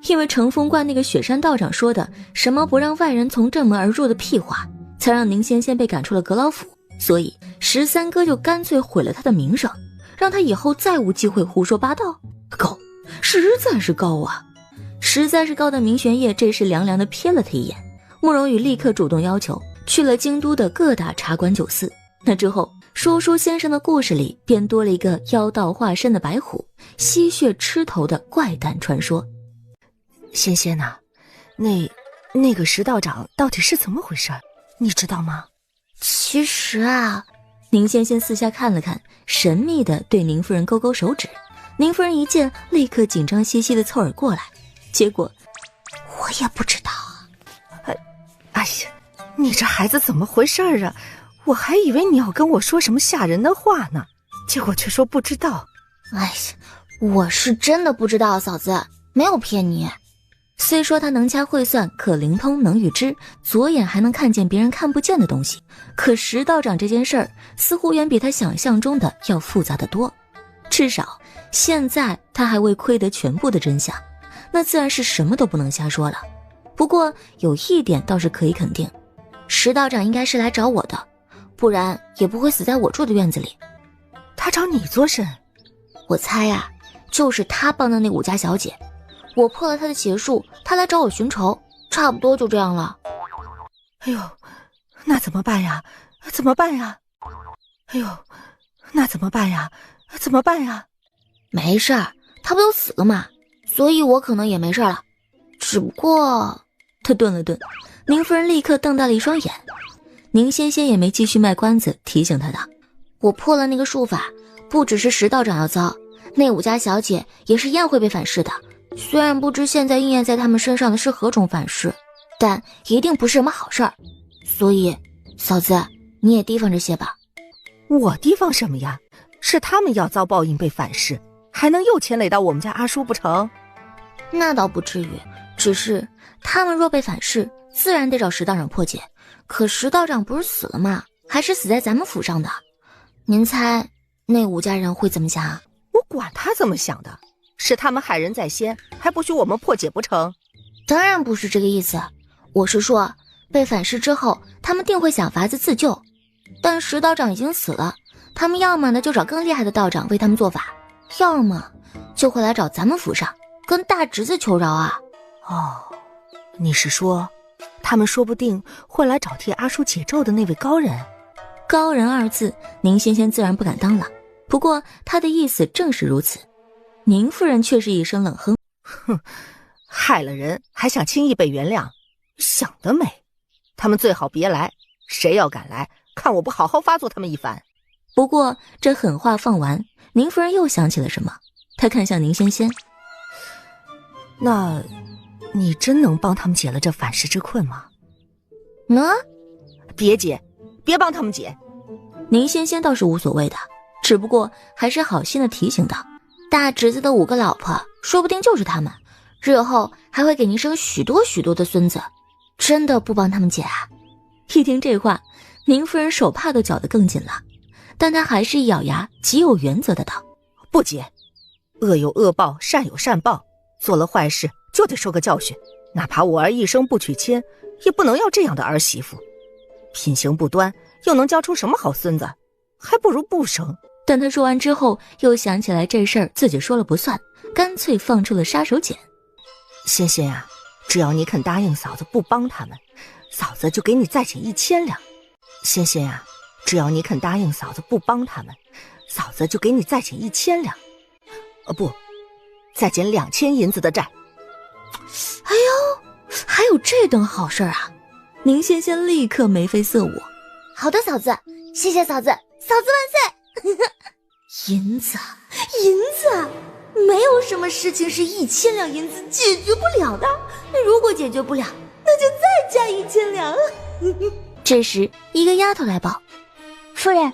因为乘风观那个雪山道长说的什么不让外人从正门而入的屁话，才让宁仙仙被赶出了阁老府，所以13哥就干脆毁了他的名声，让他以后再无机会胡说八道？高，实在是高啊！实在是高的明玄烨这时凉凉地瞥了他一眼，慕容羽立刻主动要求去了京都的各大茶馆酒肆。那之后，说书先生的故事里便多了一个妖道化身的白虎，吸血吃头的怪诞传说。仙仙啊，那个石道长到底是怎么回事，你知道吗？其实啊，宁仙仙私下看了看，神秘地对宁夫人勾勾手指。宁夫人一见，立刻紧张兮兮地凑耳过来。结果，我也不知道啊。哎呀，你这孩子怎么回事啊？我还以为你要跟我说什么吓人的话呢，结果却说不知道。哎呀，我是真的不知道，嫂子，没有骗你。虽说他能掐会算，可灵通，能预知，左眼还能看见别人看不见的东西，可石道长这件事儿似乎远比他想象中的要复杂得多。至少现在他还未窥得全部的真相，那自然是什么都不能瞎说了。不过有一点倒是可以肯定，石道长应该是来找我的，不然也不会死在我住的院子里。他找你做甚？我猜啊，就是他帮的那武家小姐，我破了他的邪术，他来找我寻仇，差不多就这样了。哎呦，那怎么办呀？怎么办呀？哎呦，那怎么办呀？怎么办呀？没事儿，他不都死了吗？所以我可能也没事了。只不过……他顿了顿，宁夫人立刻瞪大了一双眼。宁仙仙也没继续卖关子，提醒他的：我破了那个术法，不只是石道长要遭，那武家小姐也是一样会被反噬的。虽然不知现在应验在他们身上的是何种反噬，但一定不是什么好事儿。所以，嫂子，你也提防这些吧。我提防什么呀？是他们要遭报应被反噬，还能又牵累到我们家阿叔不成？那倒不至于，只是他们若被反噬，自然得找石道长破解。可石道长不是死了吗？还是死在咱们府上的。您猜那武家人会怎么想啊？我管他怎么想的，是他们害人在先，还不许我们破解不成？当然不是这个意思，我是说被反噬之后，他们定会想法子自救。但石道长已经死了，他们要么呢就找更厉害的道长为他们做法，要么就会来找咱们府上跟大侄子求饶啊。哦，你是说他们说不定会来找替阿叔解咒的那位高人？高人二字，宁仙仙自然不敢当了。不过他的意思正是如此。宁夫人却是一声冷哼：哼，害了人还想轻易被原谅，想得美！他们最好别来，谁要敢来，看我不好好发作他们一番。不过这狠话放完，宁夫人又想起了什么，她看向宁仙仙：那你真能帮他们解了这反噬之困吗？别解，别帮他们解。宁仙仙倒是无所谓的，只不过还是好心的提醒道：大侄子的5个老婆，说不定就是他们，日后还会给您生许多许多的孙子，真的不帮他们解啊？一听这话，宁夫人手帕都绞得更紧了，但她还是一咬牙，极有原则的道：不解，恶有恶报，善有善报，做了坏事就得受个教训，哪怕我儿一生不娶亲，也不能要这样的儿媳妇。品行不端，又能教出什么好孙子？还不如不生。但他说完之后，又想起来这事儿自己说了不算，干脆放出了杀手锏。仙仙啊，只要你肯答应嫂子不帮他们，嫂子就给你再减1000两。仙仙啊，只要你肯答应嫂子不帮他们，嫂子就给你再减1000两。不，再减2000银子的债。哎呦，还有这等好事啊！宁仙仙立刻眉飞色舞。好的，嫂子，谢谢嫂子，嫂子万岁！银子，没有什么事情是1000两银子解决不了的。如果解决不了，那就再加1000两。这时，一个丫头来报：夫人，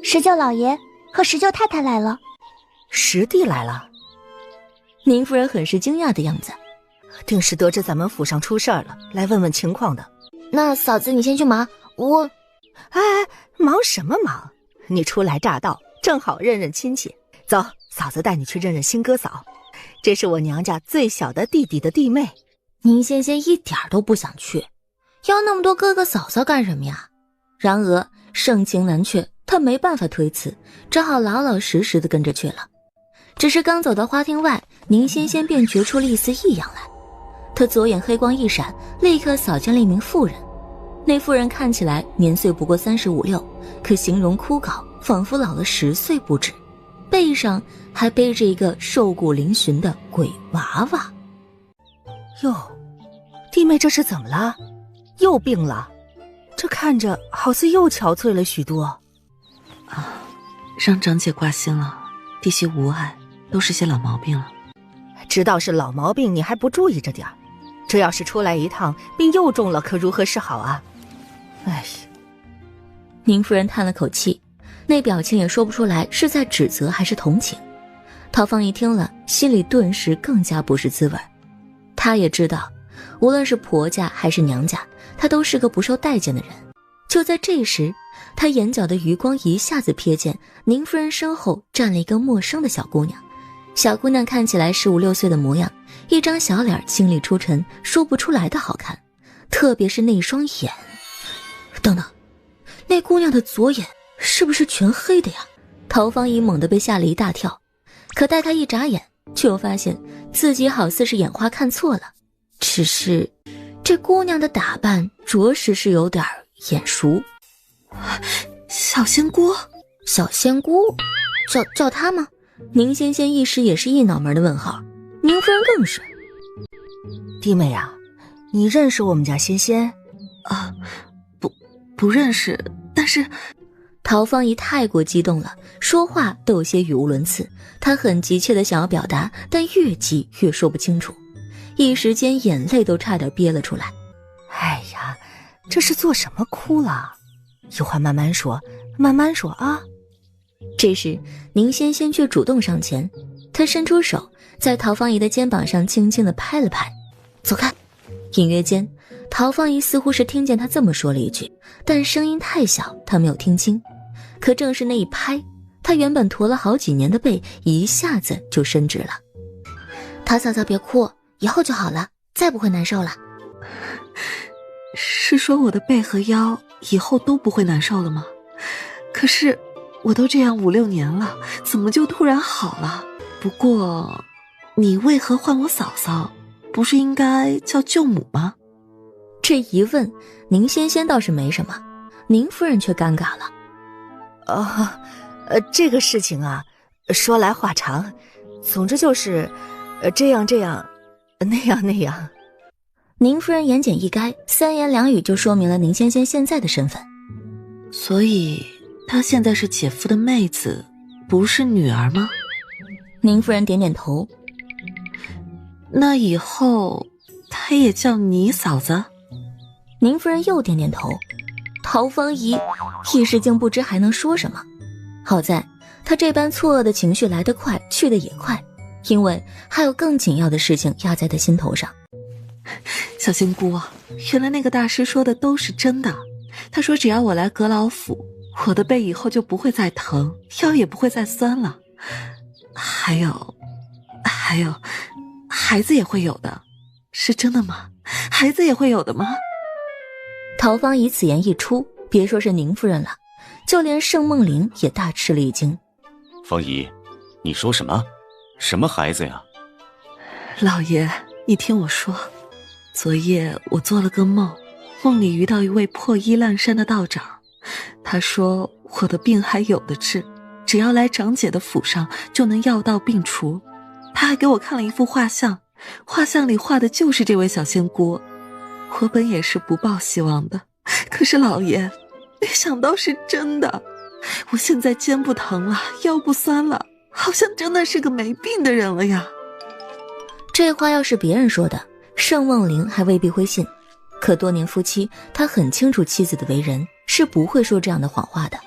石舅老爷和石舅太太来了。石弟来了。宁夫人很是惊讶的样子，定是得知咱们府上出事儿了，来问问情况的。那嫂子你先去忙，我……哎，忙什么忙？你初来乍到，正好认认亲戚。走，嫂子带你去认认新哥嫂，这是我娘家最小的弟弟的弟妹。宁仙仙一点都不想去，要那么多哥哥嫂嫂干什么呀？然而盛情难却，他没办法推辞，只好老老实实的跟着去了。只是刚走到花厅外，宁仙仙便觉出了一丝异样来。她左眼黑光一闪，立刻扫见了一名妇人。那妇人看起来年岁不过35、6，可形容枯槁，仿佛老了10岁不止，背上还背着一个瘦骨嶙峋的鬼娃娃。哟，弟妹这是怎么了？又病了？这看着好似又憔悴了许多。啊，让长姐挂心了，弟媳无碍，都是些老毛病了。知道是老毛病，你还不注意着点儿？这要是出来一趟病又重了，可如何是好啊？哎呀！宁夫人叹了口气，那表情也说不出来是在指责还是同情。陶芳仪听了，心里顿时更加不是滋味。她也知道，无论是婆家还是娘家，她都是个不受待见的人。就在这时，她眼角的余光一下子瞥见宁夫人身后站了一个陌生的小姑娘。小姑娘看起来15、6岁的模样，一张小脸清丽出尘，说不出来的好看，特别是那双眼。等等，那姑娘的左眼是不是全黑的呀？陶芳仪猛地被吓了一大跳，可待她一眨眼，却又发现自己好似是眼花看错了。只是这姑娘的打扮着实是有点眼熟。小仙姑？小仙姑？叫她吗？宁仙仙一时也是一脑门的问号，宁夫人更是。弟妹啊，你认识我们家仙仙？啊，不认识，但是……陶芳仪太过激动了，说话都有些语无伦次。她很急切地想要表达，但越急越说不清楚，一时间眼泪都差点憋了出来。哎呀，这是做什么哭了？有话慢慢说，慢慢说啊。这时宁仙仙却主动上前，她伸出手在陶芳仪的肩膀上轻轻地拍了拍。走开。隐约间陶芳仪似乎是听见她这么说了一句，但声音太小，她没有听清。可正是那一拍，她原本驼了好几年的背一下子就伸直了。陶嫂嫂别哭，以后就好了，再不会难受了。是说我的背和腰以后都不会难受了吗？可是我都这样5、6年了，怎么就突然好了？不过你为何唤我嫂嫂，不是应该叫舅母吗？这一问，宁仙仙倒是没什么，宁夫人却尴尬了。这个事情啊，说来话长，总之就是这样那样。宁夫人言简意赅，3言2语就说明了宁仙仙现在的身份。所以她现在是姐夫的妹子，不是女儿吗？宁夫人点点头。那以后她也叫你嫂子？宁夫人又点点头。陶芳仪一时竟不知还能说什么。好在她这般错愕的情绪来得快，去得也快，因为还有更紧要的事情压在她心头上。小仙姑，原来那个大师说的都是真的。他说只要我来阁老府，我的背以后就不会再疼，腰也不会再酸了。还有，孩子也会有的，是真的吗？孩子也会有的吗？陶芳仪此言一出，别说是宁夫人了，就连盛梦玲也大吃了一惊。芳仪，你说什么？什么孩子呀？老爷，你听我说，昨夜我做了个梦，梦里遇到一位破衣烂衫的道长，他说我的病还有的治，只要来长姐的府上就能药到病除。他还给我看了一幅画像，画像里画的就是这位小仙姑。我本也是不抱希望的，可是老爷，没想到是真的。我现在肩不疼了，腰不酸了，好像真的是个没病的人了呀。这话要是别人说的，盛梦玲还未必会信，可多年夫妻，他很清楚妻子的为人，是不会说这样的谎话的。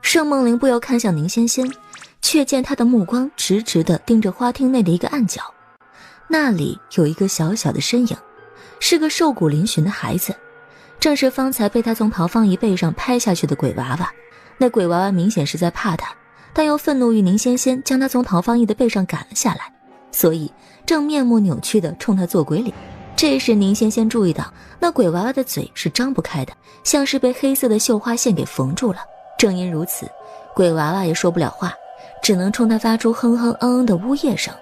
盛梦玲不由看向宁仙仙，却见她的目光直直地盯着花厅内的一个暗角，那里有一个小小的身影，是个瘦骨嶙峋的孩子，正是方才被他从陶芳仪背上拍下去的鬼娃娃。那鬼娃娃明显是在怕他，但又愤怒于宁仙仙将他从陶芳仪的背上赶了下来，所以正面目扭曲地冲他做鬼脸，这时宁仙仙注意到那鬼娃娃的嘴是张不开的，像是被黑色的绣花线给缝住了。正因如此，鬼娃娃也说不了话，只能冲他发出哼哼嗯嗯的呜咽声。